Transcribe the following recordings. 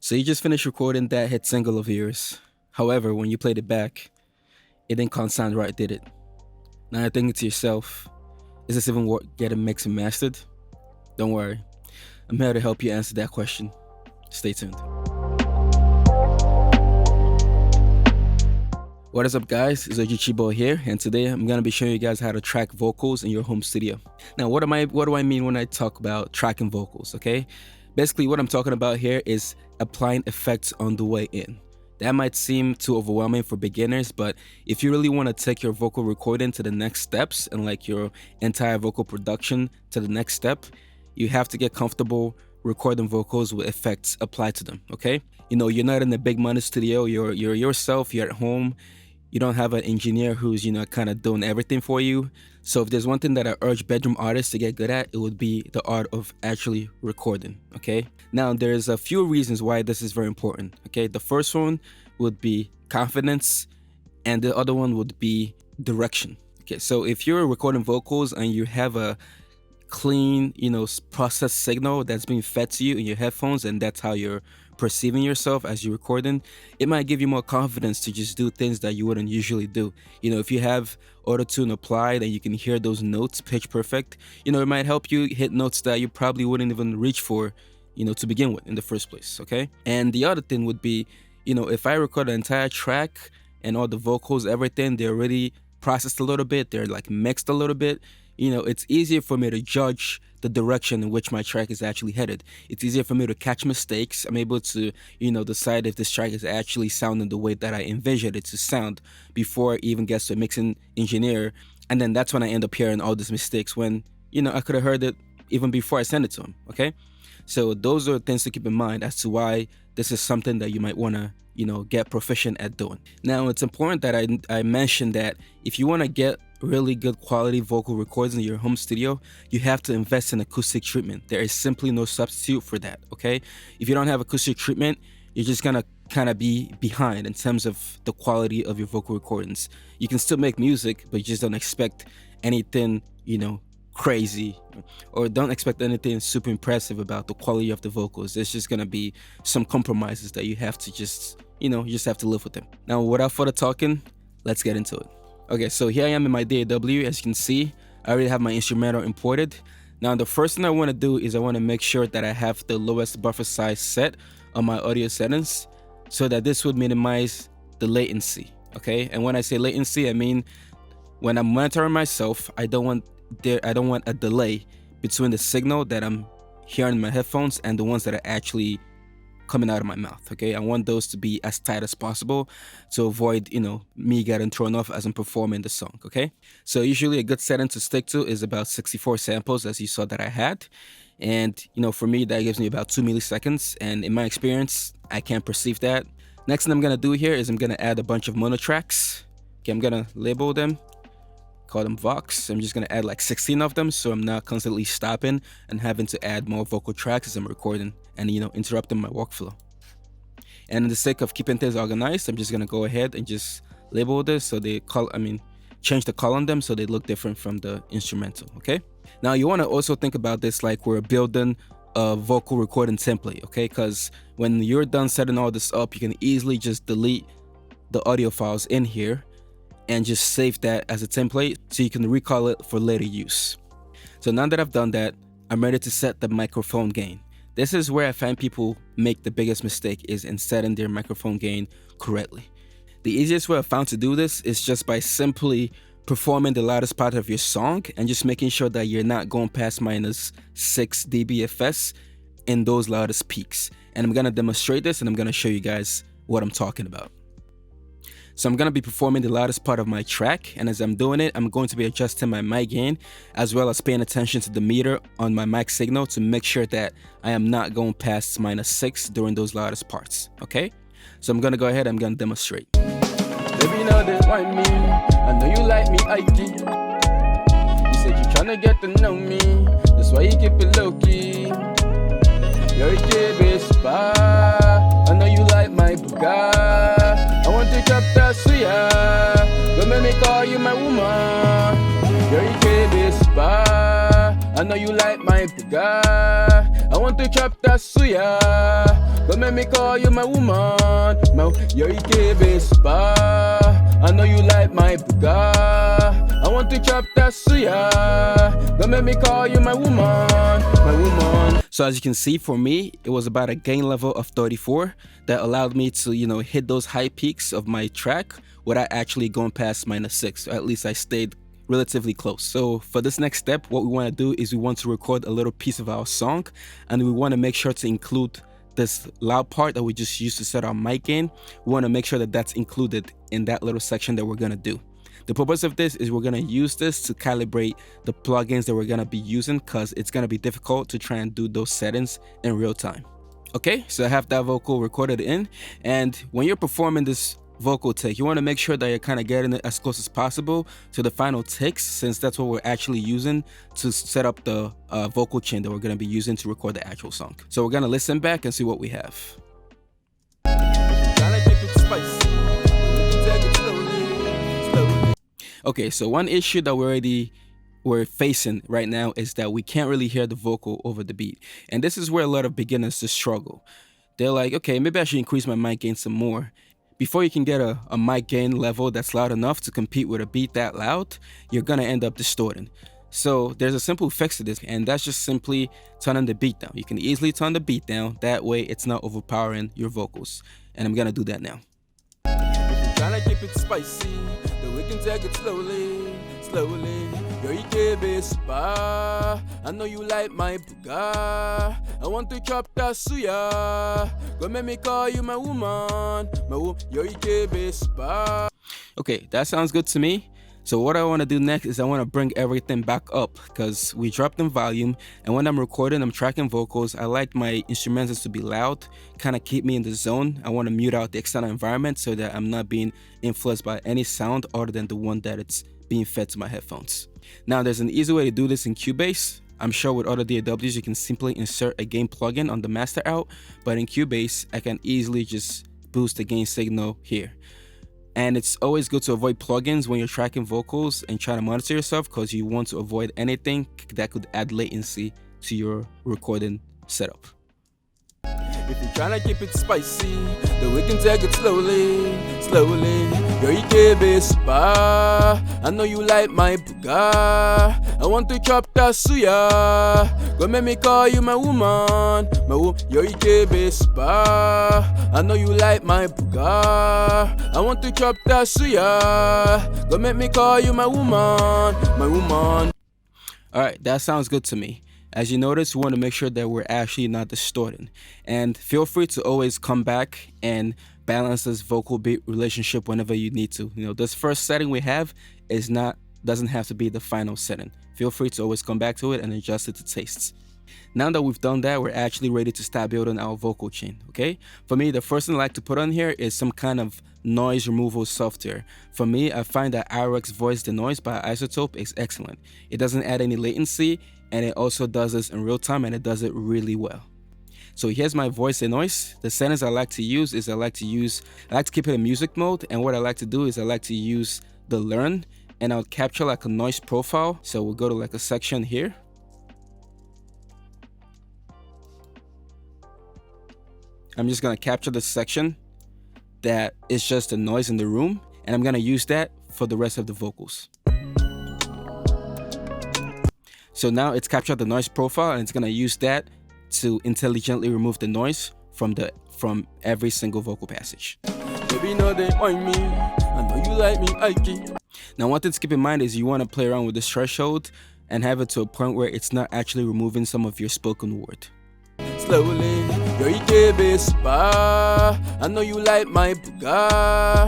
So you just finished recording that hit single of yours. However, when you played it back, it didn't sound right, did it? Now you're thinking to yourself, is this even worth getting mixed and mastered? Don't worry, I'm here to help you answer that question. Stay tuned. What is up, guys? It's Ojichibo here, and today I'm gonna be showing you guys how to track vocals in your home studio. Now, what do I mean when I talk about tracking vocals? Okay, basically what I'm talking about here is applying effects on the way in. That might seem too overwhelming for beginners, but if you really want to take your vocal recording to the next steps and like your entire vocal production to the next step, you have to get comfortable recording vocals with effects applied to them. Okay, you're not in a big money studio, you're yourself, you're at home. You don't have an engineer who's, kind of doing everything for you. So if there's one thing that I urge bedroom artists to get good at, it would be the art of actually recording, okay? Now, there's a few reasons why this is very important, okay? The first one would be confidence, and the other one would be direction, okay? So if you're recording vocals and you have a clean, processed signal that's being fed to you in your headphones, and that's how you're perceiving yourself as you're recording, it might give you more confidence to just do things that you wouldn't usually do. If you have auto-tune applied and you can hear those notes pitch perfect, it might help you hit notes that you probably wouldn't even reach for, to begin with in the first place, okay? And the other thing would be, if I record an entire track and all the vocals, everything, they're already processed a little bit, they're like mixed a little bit, it's easier for me to judge the direction in which my track is actually headed. It's easier for me to catch mistakes. I'm able to, decide if this track is actually sounding the way that I envisioned it to sound before it even gets to a mixing engineer. And then that's when I end up hearing all these mistakes when, I could have heard it even before I sent it to him, okay? So those are things to keep in mind as to why this is something that you might want to, get proficient at doing. Now, it's important that I mentioned that if you want to get really good quality vocal recordings in your home studio, you have to invest in acoustic treatment. There is simply no substitute for that, okay? If you don't have acoustic treatment, you're just gonna kind of be behind in terms of the quality of your vocal recordings. You can still make music, but you just don't expect anything, crazy, or don't expect anything super impressive about the quality of the vocals. There's just gonna be some compromises that you have to just, you just have to live with them. Now, without further talking, let's get into it. Okay, so here I am in my DAW. As you can see, I already have my instrumental imported. Now, the first thing I want to do is I want to make sure that I have the lowest buffer size set on my audio settings so that this would minimize the latency, okay? And when I say latency, I mean when I'm monitoring myself, I don't want a delay between the signal that I'm hearing in my headphones and the ones that are actually coming out of my mouth, okay? I want those to be as tight as possible to avoid, me getting thrown off as I'm performing the song, okay? So usually a good setting to stick to is about 64 samples, as you saw that I had. And, for me, that gives me about 2 milliseconds. And in my experience, I can't perceive that. Next thing I'm gonna do here is I'm gonna add a bunch of mono tracks. Okay, I'm gonna label them, call them VOCs. I'm just gonna add like 16 of them, so I'm not constantly stopping and having to add more vocal tracks as I'm recording and interrupting my workflow. And in the sake of keeping things organized, I'm just gonna go ahead and just label this so change the color on them so they look different from the instrumental, okay? Now you wanna also think about this like we're building a vocal recording template, okay? Because when you're done setting all this up, you can easily just delete the audio files in here and just save that as a template so you can recall it for later use. So now that I've done that, I'm ready to set the microphone gain. This is where I find people make the biggest mistake, is in setting their microphone gain correctly. The easiest way I found to do this is just by simply performing the loudest part of your song and just making sure that you're not going past -6 dBFS in those loudest peaks. And I'm gonna demonstrate this and I'm gonna show you guys what I'm talking about. So I'm going to be performing the loudest part of my track, and as I'm doing it, I'm going to be adjusting my mic gain as well as paying attention to the meter on my mic signal to make sure that I am not going past -6 during those loudest parts, okay? So I'm going to go ahead, I'm going to demonstrate. Baby, you know they want me, I know you like me, Ike. You said you're trying to get to know me, that's why you keep it low-key. You're a KB spy, I know you like my Bugatti. I want to chop that suya, don't make me call you my woman. You're a KB spy, I know you like my Bugatti. I want to chop that suya, don't make me call you my woman. You're a spa. I know you like my buga. I want to chop that suya. Don't make me call you my woman, my woman. So as you can see, for me, it was about a gain level of 34 that allowed me to, hit those high peaks of my track without actually going past -6. Or at least I stayed relatively close. So for this next step, what we want to do is we want to record a little piece of our song, and we want to make sure to include this loud part that we just used to set our mic gain. We want to make sure that that's included in that little section that we're going to do. The purpose of this is we're going to use this to calibrate the plugins that we're going to be using, because it's going to be difficult to try and do those settings in real time. Okay, so I have that vocal recorded in, and when you're performing this vocal take, you want to make sure that you're kind of getting it as close as possible to the final takes, since that's what we're actually using to set up the vocal chain that we're going to be using to record the actual song. So we're going to listen back and see what we have. Okay, so one issue that we're facing right now is that we can't really hear the vocal over the beat, and this is where a lot of beginners just struggle. They're like, okay, maybe I should increase my mic gain some more. Before you can get a mic gain level that's loud enough to compete with a beat that loud, you're gonna end up distorting. So there's a simple fix to this, and that's just simply turning the beat down. You can easily turn the beat down, that way it's not overpowering your vocals. And I'm gonna do that now. If you're trying to keep it spicy, then we can take it slowly, slowly. You're a spa. I know you like my buga. I want to chop that suya. Go make me call you my woman, you're a spa. Okay, that sounds good to me. So what I want to do next is I want to bring everything back up, because we dropped in volume, and when I'm recording, I'm tracking vocals, I like my instrumentals to be loud, kind of keep me in the zone. I want to mute out the external environment so that I'm not being influenced by any sound other than the one that it's being fed to my headphones. Now there's an easy way to do this in Cubase. I'm sure with other DAWs you can simply insert a gain plugin on the master out, but in Cubase I can easily just boost the gain signal here. And it's always good to avoid plugins when you're tracking vocals and trying to monitor yourself, because you want to avoid anything that could add latency to your recording setup. If you're trying to keep it spicy, then we can take it slowly, slowly. You're a spa. I know you like my buga. I want to chop that suya. Go make me call you my woman, you're a spa. I know you like my buga. I want to chop that suya. Go make me call you my woman, my woman. Alright, that sounds good to me. As you notice, we want to make sure that we're actually not distorting. And feel free to always come back and balance this vocal beat relationship whenever you need to. This first setting we have doesn't have to be the final setting. Feel free to always come back to it and adjust it to tastes. Now that we've done that, we're actually ready to start building our vocal chain, okay? For me, the first thing I like to put on here is some kind of noise removal software. For me, I find that IRX Voice Denoise by Isotope is excellent. It doesn't add any latency, and it also does this in real time, and it does it really well. So here's my voice denoise. The settings I like to use is I like to keep it in music mode, and what I like to do is I like to use the learn, and I'll capture like a noise profile. So we'll go to like a section here. I'm just gonna capture the section that is just the noise in the room, and I'm gonna use that for the rest of the vocals. So now it's captured the noise profile, and it's gonna use that to intelligently remove the noise from every single vocal passage. Baby, no, they on me. I know you like me, Ike. Now one thing to keep in mind is you want to play around with this threshold and have it to a point where it's not actually removing some of your spoken word. Slowly, you're a spa. I know you like my buga.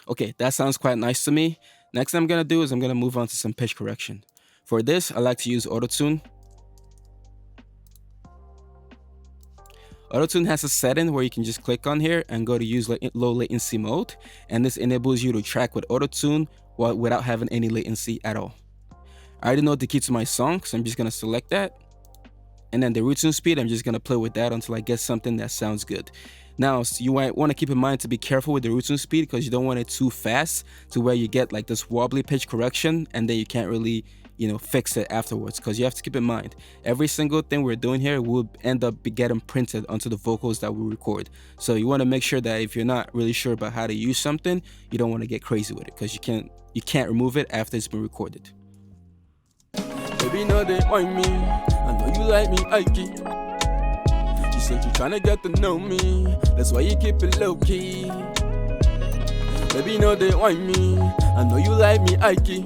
Okay, that sounds quite nice to me. Next thing I'm gonna do is I'm gonna move on to some pitch correction. For this, I like to use Auto-Tune. Auto-Tune has a setting where you can just click on here and go to use low latency mode, and this enables you to track with Auto-Tune without having any latency at all. I already know the key to my song, so I'm just gonna select that. And then the root-tune speed, I'm just gonna play with that until I get something that sounds good. Now, you might want to keep in mind to be careful with the root-tune speed, because you don't want it too fast to where you get like this wobbly pitch correction, and then you can't really, fix it afterwards, because you have to keep in mind every single thing we're doing here will end up getting printed onto the vocals that we record. So you want to make sure that if you're not really sure about how to use something, you don't want to get crazy with it, because you can't remove it after it's been recorded. Baby, no, they want me. I know you like me, Ike. You said you tryna get to know me, that's why you keep it low key. Baby, no, they want me. I know you like me, Ike.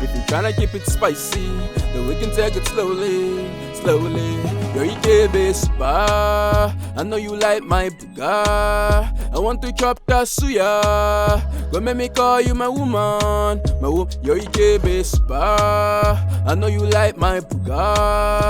If you tryna keep it spicy, then we can take it slowly, slowly. You're Ike spa. I know you like my buga. I want to chop that suya. Go make me call you my woman, my woman. You're Ike spa. I know you like my buga.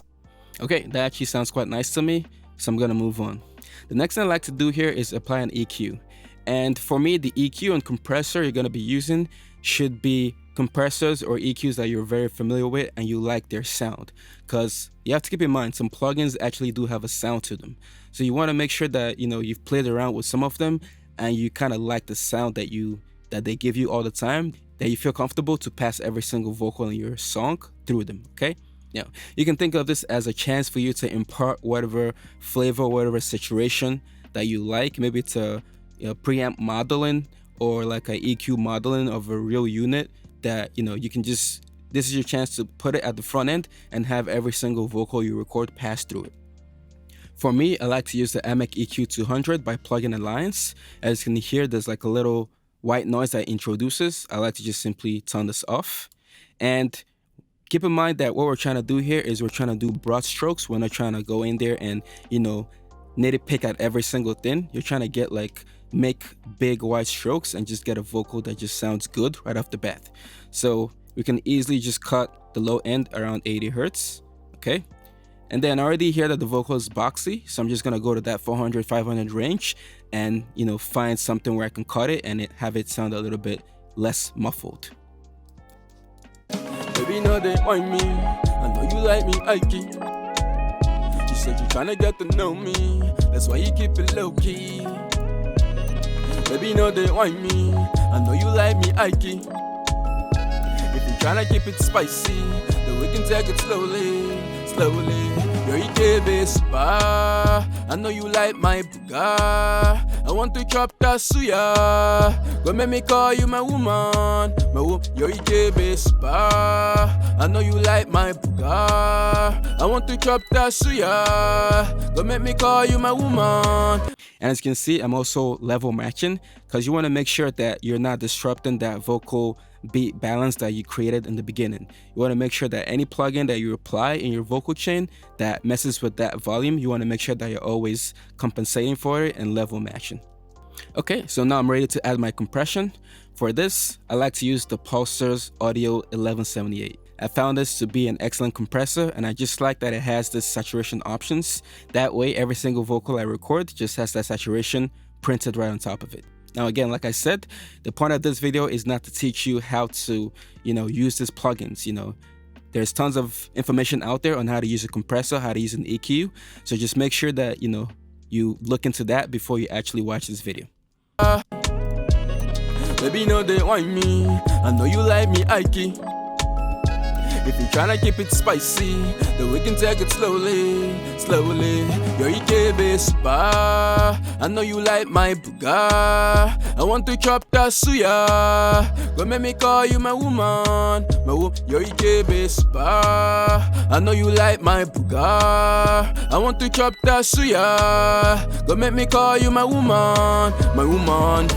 Okay, that actually sounds quite nice to me, so I'm gonna move on. The next thing I like to do here is apply an EQ. And for me, the EQ and compressor you're gonna be using should be compressors or EQs that you're very familiar with and you like their sound, because you have to keep in mind some plugins actually do have a sound to them. So you want to make sure that you've played around with some of them and you kind of like the sound that they give you all the time, that you feel comfortable to pass every single vocal in your song through them. Okay, now you can think of this as a chance for you to impart whatever flavor, whatever saturation that you like. Maybe it's a preamp modeling or like a EQ modeling of a real unit that you can this is your chance to put it at the front end and have every single vocal you record pass through it. For me, I like to use the AMEC EQ 200 by Plugin Alliance. As you can hear, there's like a little white noise that introduces. I like to just simply turn this off. And keep in mind that what we're trying to do here is we're trying to do broad strokes. We're not trying to go in there and nitpick at every single thing. You're trying to make big wide strokes and just get a vocal that just sounds good right off the bat. So we can easily just cut the low end around 80 hertz. Okay, and then I already hear that the vocal is boxy, so I'm just gonna go to that 400-500 range and find something where I can cut it and have it sound a little bit less muffled. Baby, no, they want me. I know you like me, Ike. You said you tryna get to know me, that's why you keep it low key. Baby, no, they want me. I know you like me, Ike. If you tryna keep it spicy, then we can take it slowly, slowly. You're Ike spa. I know you like my buga. I want to chop that suya. Go make me call you my woman, my woman. You're Ike spa. I know you like my buga. I want to chop that suya. Go make me call you my woman. And as you can see, I'm also level matching, because you want to make sure that you're not disrupting that vocal beat balance that you created in the beginning. You want to make sure that any plugin that you apply in your vocal chain that messes with that volume, you want to make sure that you're always compensating for it and level matching. Okay, so now I'm ready to add my compression. For this, I like to use the Pulsar's Audio 1178. I found this to be an excellent compressor, and I just like that it has this saturation options. That way, every single vocal I record just has that saturation printed right on top of it. Now again, like I said, the point of this video is not to teach you how to, use these plugins. There's tons of information out there on how to use a compressor, how to use an EQ. So just make sure that, you look into that before you actually watch this video. Baby, no, they want me. I know you like me, Ike. If you tryna keep it spicy, then we can take it slowly, slowly. You're Ike spa. I know you like my buga. I want to chop that suya. Go make me call you my woman, my woman. You're Ike spa. I know you like my buga. I want to chop that suya. Go make me call you my woman, my woman.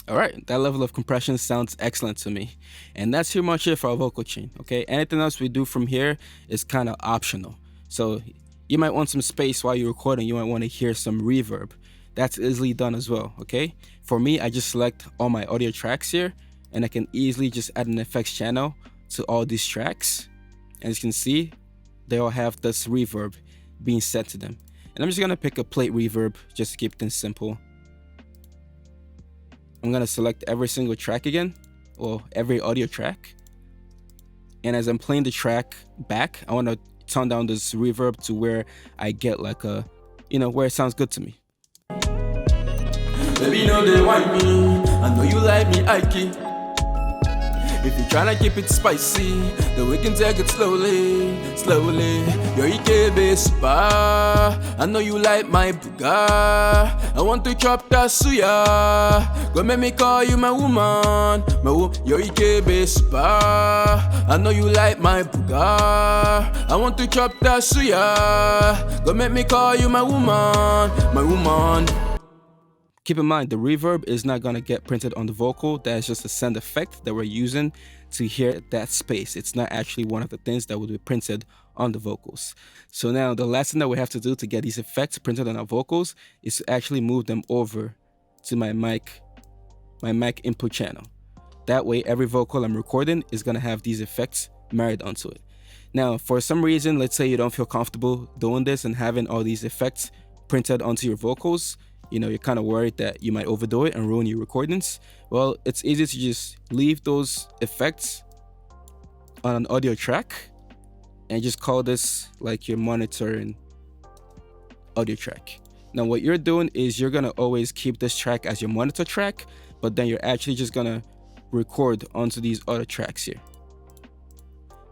Alright, that level of compression sounds excellent to me. And that's pretty much it for our vocal chain, okay? Anything else we do from here is kind of optional. So you might want some space while you're recording, you might want to hear some reverb. That's easily done as well, okay? For me, I just select all my audio tracks here, and I can easily just add an effects channel to all these tracks. As you can see, they all have this reverb being set to them. And I'm just gonna pick a plate reverb just to keep things simple. I'm gonna select every single track again, or every audio track. And as I'm playing the track back, I wanna turn down this reverb to where I get like a, where it sounds good to me. Baby, no, they want me. I know you like me, Ike. If you're tryna keep it spicy, then we can take it slowly, slowly. You're Ikebe super. I know you like my buga. I want to chop that suya. Go make me call you my woman. You're Ikebe super. I know you like my buga. I want to chop that suya. Go make me call you my woman, my woman. Keep in mind, the reverb is not going to get printed on the vocal. That's just a sound effect that we're using to hear that space. It's not actually one of the things that will be printed on the vocals. So now the last thing that we have to do to get these effects printed on our vocals is to actually move them over to my mic input channel. That way, every vocal I'm recording is going to have these effects married onto it. Now, for some reason, let's say you don't feel comfortable doing this and having all these effects printed onto your vocals. You know, you're kind of worried that you might overdo it and ruin your recordings. Well, it's easy to just leave those effects on an audio track and just call this like your monitoring audio track. Now, what you're doing is you're gonna always keep this track as your monitor track, but then you're actually just gonna record onto these other tracks here.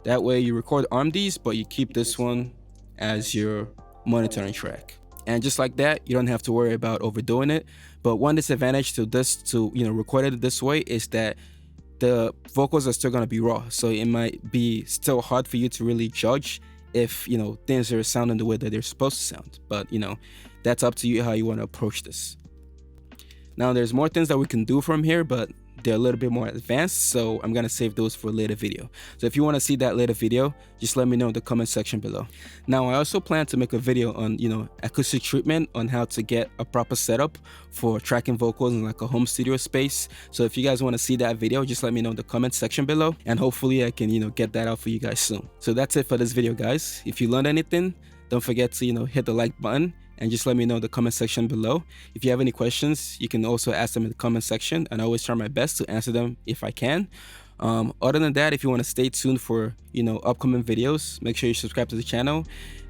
That way you record on these, but you keep this one as your monitoring track. And just like that, you don't have to worry about overdoing it. But one disadvantage to this, record it this way, is that the vocals are still gonna be raw. So it might be still hard for you to really judge if, things are sounding the way that they're supposed to sound. But, that's up to you how you want to approach this. Now, there's more things that we can do from here, but they're a little bit more advanced, so I'm gonna save those for a later video. So if you want to see that later video, just let me know in the comment section below. Now, I also plan to make a video on acoustic treatment, on how to get a proper setup for tracking vocals in like a home studio space. So if you guys want to see that video, just let me know in the comment section below, and hopefully I can get that out for you guys soon. So that's it for this video, guys. If you learned anything, don't forget to hit the like button, and just let me know in the comment section below. If you have any questions, you can also ask them in the comment section, and I always try my best to answer them if I can. Other than that, if you want to stay tuned for upcoming videos, make sure you subscribe to the channel.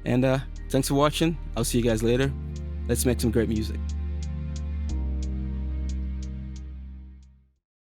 And thanks for watching. I'll see you guys later. Let's make some great music.